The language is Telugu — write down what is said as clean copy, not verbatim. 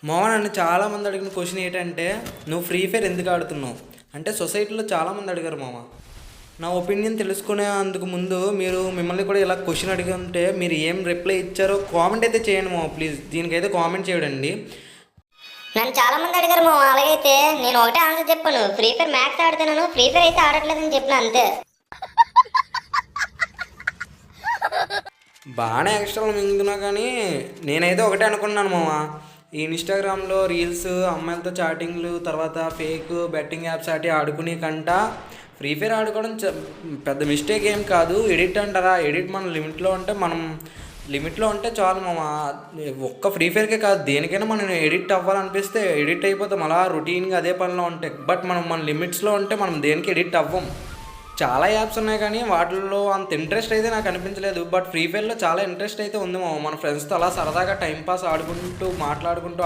మామ నన్ను చాలామంది అడిగిన క్వశ్చన్ ఏంటంటే నువ్వు ఫ్రీ ఫైర్ ఎందుకు ఆడుతున్నావు అంటే సొసైటీలో చాలామంది అడిగారు మామ. నా ఒపీనియన్ తెలుసుకునే అందుకు ముందు మిమ్మల్ని కూడా ఇలా క్వశ్చన్ అడిగి ఉంటే మీరు ఏం రిప్లై ఇచ్చారో కామెంట్ అయితే చేయండి మామ, ప్లీజ్. దీనికైతే కామెంట్ చేయడండి. నన్ను చాలా మంది అడిగారు మా అలాగైతే నేను ఒకటే ఆన్సర్ చెప్పాను, ఫ్రీ ఫైర్ మ్యాక్స్ ఆడుతున్నాను, ఫ్రీ ఫైర్ అయితే ఆడట్లేదని చెప్పిన అంతే. బాగానే ఎక్స్ట్రాలు మింగుతున్నా కానీ నేనైతే ఒకటే అనుకున్నాను మామ. ఈ ఇన్స్టాగ్రామ్లో రీల్స్, అమ్మాయిలతో చాటింగ్లు, తర్వాత ఫేక్ బెట్టింగ్ యాప్స్ అటు ఆడుకునే కంట ఫ్రీ ఫైర్ ఆడుకోవడం పెద్ద మిస్టేక్ ఏం కాదు. ఎడిట్ అంటారా, ఎడిట్ మన లిమిట్లో ఉంటే చాలు మామ. ఒక్క ఫ్రీ ఫైర్కే కాదు, దేనికైనా మనం ఎడిట్ అవ్వాలనిపిస్తే ఎడిట్ అయిపోతాం, అలా రొటీన్గా అదే పనిలో ఉంటాయి. బట్ మన లిమిట్స్లో ఉంటే మనం దేనికి ఎడిట్ అవ్వం. చాలా యాప్స్ ఉన్నాయి కానీ వాటిల్లో అంత ఇంట్రెస్ట్ అయితే నాకు అనిపించలేదు. బట్ ఫ్రీ ఫైర్లో చాలా ఇంట్రెస్ట్ అయితే ఉంది మామ. మన ఫ్రెండ్స్తో అలా సరదాగా టైంపాస్ ఆడుకుంటూ మాట్లాడుకుంటూ